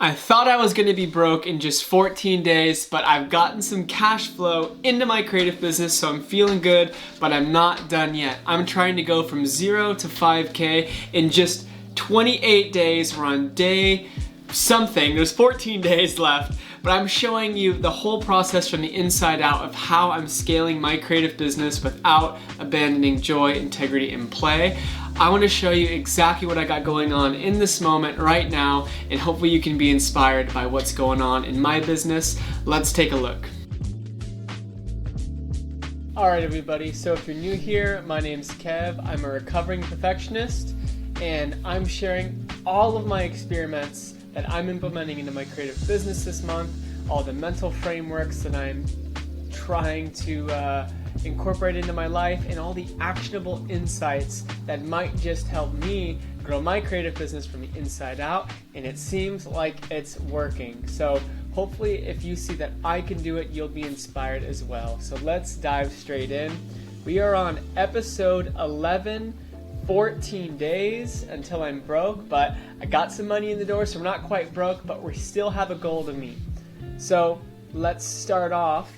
I thought I was going to be broke in just 14 days, but I've gotten some cash flow into my creative business, so I'm feeling good, but I'm not done yet. I'm trying to go from 0 to 5K in just 28 days. We're on day something. There's 14 days left, but I'm showing you the whole process from the inside out of how I'm scaling my creative business without abandoning joy, integrity, and play. I want to show you exactly what I got going on in this moment right now, and hopefully you can be inspired by what's going on in my business. Let's take a look. Alright everybody, so if you're new here, my name's Kev. I'm a recovering perfectionist, and I'm sharing all of my experiments that I'm implementing into my creative business this month, all the mental frameworks that I'm trying to incorporate into my life, and all the actionable insights that might just help me grow my creative business from the inside out, and it seems like it's working. So hopefully if you see that I can do it, you'll be inspired as well. So let's dive straight in. We are on episode 11, 14 days until I'm broke, but I got some money in the door, so we're not quite broke, but we still have a goal to meet. So let's start off.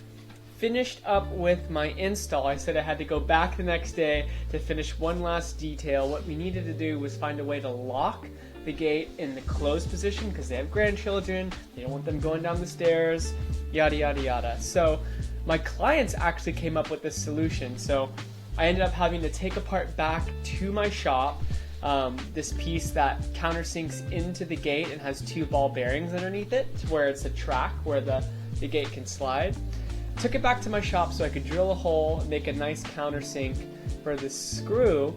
Finished up with my install. I said I had to go back the next day to finish one last detail. What we needed to do was find a way to lock the gate in the closed position because they have grandchildren. They don't want them going down the stairs, yada, yada, yada. So my clients actually came up with this solution. So I ended up having to take apart back to my shop this piece that countersinks into the gate and has two ball bearings underneath it where it's a track where the gate can slide. Took it back to my shop so I could drill a hole and make a nice countersink for the screw,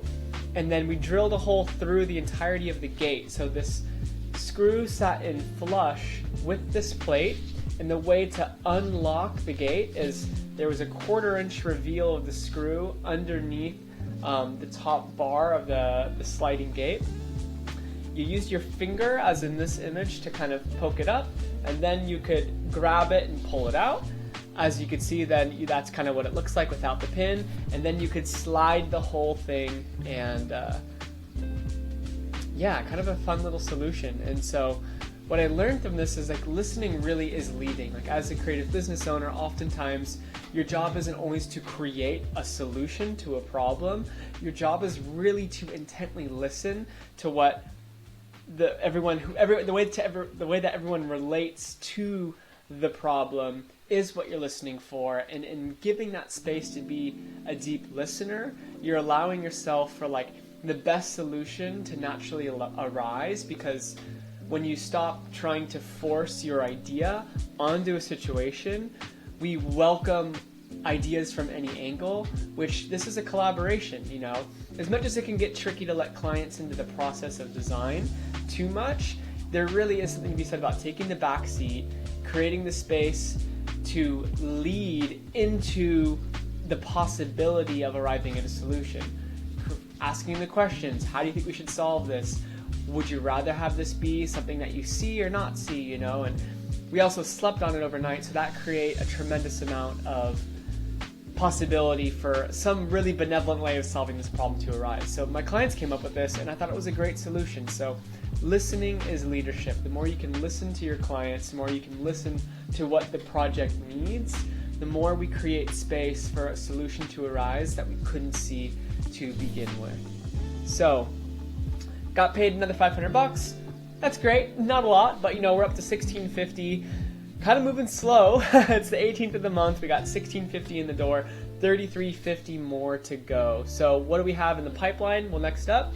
and then we drilled a hole through the entirety of the gate. So this screw sat in flush with this plate, and the way to unlock the gate is there was a 1/4 inch reveal of the screw underneath the top bar of the sliding gate. You use your finger, as in this image, to kind of poke it up, and then you could grab it and pull it out. As you can see, then that's kind of what it looks like without the pin, and then you could slide the whole thing, and yeah, kind of a fun little solution. And so what I learned from this is like listening really is leading. Like as a creative business owner, oftentimes your job isn't always to create a solution to a problem. Your job is really to intently listen to what the way that everyone relates to the problem is what you're listening for, and in giving that space to be a deep listener, you're allowing yourself for like the best solution to naturally arise, because when you stop trying to force your idea onto a situation, we welcome ideas from any angle, which this is a collaboration, you know. As much as it can get tricky to let clients into the process of design too much, there really is something to be said about taking the back seat, creating the space to lead into the possibility of arriving at a solution. Asking the questions, how do you think we should solve this? Would you rather have this be something that you see or not see, you know? And we also slept on it overnight, so that created a tremendous amount of possibility for some really benevolent way of solving this problem to arise. So my clients came up with this, and I thought it was a great solution. So listening is leadership. The more you can listen to your clients, the more you can listen to what the project needs, the more we create space for a solution to arise that we couldn't see to begin with. So, got paid another $500. That's great, not a lot, but you know, we're up to $1,650. Kind of moving slow. It's the 18th of the month. We got $1,650 in the door, $3,350 more to go. So what do we have in the pipeline? Well, next up,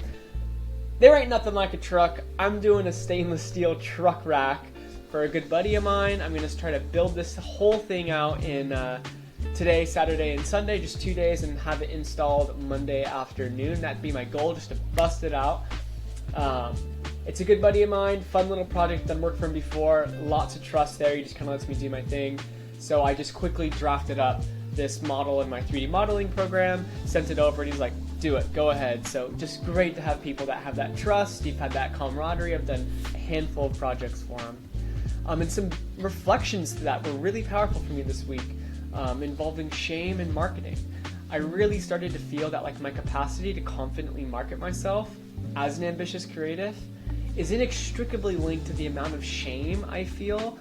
there ain't nothing like a truck. I'm doing a stainless steel truck rack for a good buddy of mine. I'm going to try to build this whole thing out in today, Saturday, and Sunday, just 2 days, and have it installed Monday afternoon. That'd be my goal, just to bust it out. It's a good buddy of mine, fun little project, done work for him before, lots of trust there, he just kind of lets me do my thing. So I just quickly drafted up this model in my 3D modeling program, sent it over, and he's like, do it, go ahead. So just great to have people that have that trust. You've had that camaraderie. I've done a handful of projects for him. And some reflections to that were really powerful for me this week, involving shame and marketing. I really started to feel that like my capacity to confidently market myself as an ambitious creative is inextricably linked to the amount of shame I feel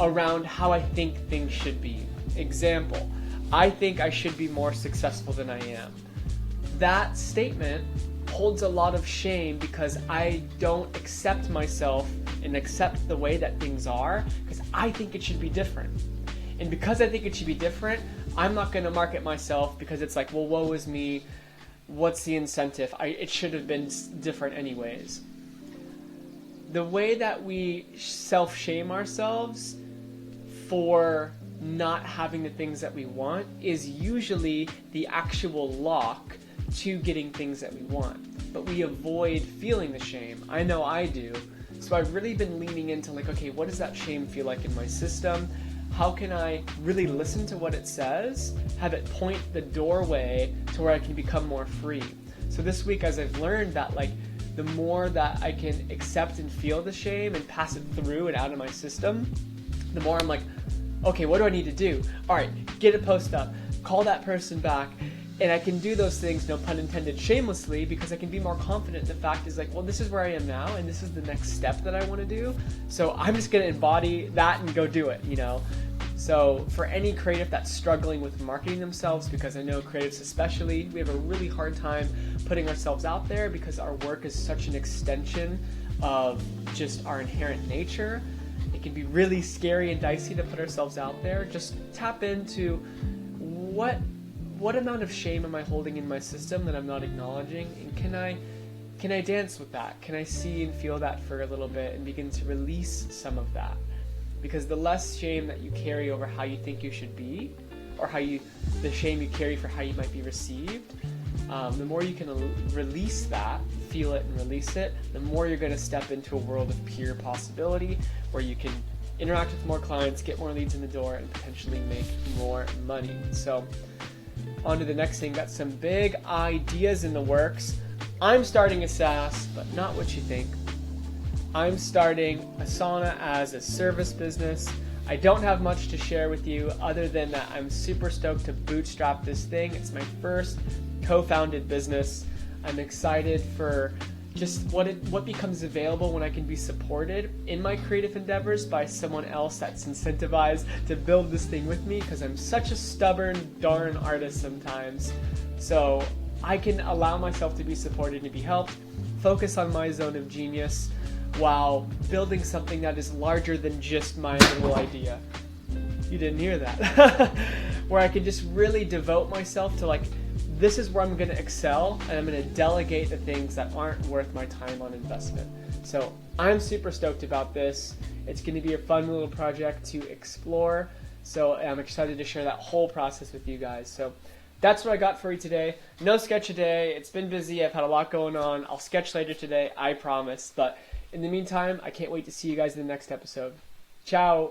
around how I think things should be. Example, I think I should be more successful than I am. That statement holds a lot of shame because I don't accept myself and accept the way that things are because I think it should be different. And because I think it should be different, I'm not going to market myself because it's like, well, woe is me. What's the incentive? It should have been different anyways. The way that we self-shame ourselves for not having the things that we want is usually the actual lock to getting things that we want. But we avoid feeling the shame. I know I do. So I've really been leaning into like, okay, what does that shame feel like in my system? How can I really listen to what it says, have it point the doorway to where I can become more free? So this week, as I've learned that like the more that I can accept and feel the shame and pass it through and out of my system, the more I'm like, okay, what do I need to do? All right, get a post up, call that person back, and I can do those things, no pun intended, shamelessly, because I can be more confident. The fact is like, well, this is where I am now, and this is the next step that I want to do. So I'm just going to embody that and go do it, you know? So for any creative that's struggling with marketing themselves, because I know creatives especially, we have a really hard time putting ourselves out there because our work is such an extension of just our inherent nature. It can be really scary and dicey to put ourselves out there. Just tap into what amount of shame am I holding in my system that I'm not acknowledging, and can I dance with that? Can I see and feel that for a little bit and begin to release some of that? Because the less shame that you carry over how you think you should be, or the shame you carry for how you might be received, the more you can release that, feel it and release it, the more you're going to step into a world of pure possibility where you can interact with more clients, get more leads in the door, and potentially make more money. So on to the next thing. Got some big ideas in the works. I'm starting a SaaS, but not what you think. I'm starting Asana as a service business. I don't have much to share with you other than that I'm super stoked to bootstrap this thing. It's my first co-founded business. I'm excited for just what becomes available when I can be supported in my creative endeavors by someone else that's incentivized to build this thing with me, because I'm such a stubborn darn artist sometimes. So I can allow myself to be supported and be helped, focus on my zone of genius while building something that is larger than just my little idea. You didn't hear that. Where I can just really devote myself to like, this is where I'm going to excel, and I'm going to delegate the things that aren't worth my time on investment. So I'm super stoked about this. It's going to be a fun little project to explore. So I'm excited to share that whole process with you guys. So that's what I got for you today. No sketch today. It's been busy. I've had a lot going on. I'll sketch later today, I promise. But in the meantime, I can't wait to see you guys in the next episode. Ciao.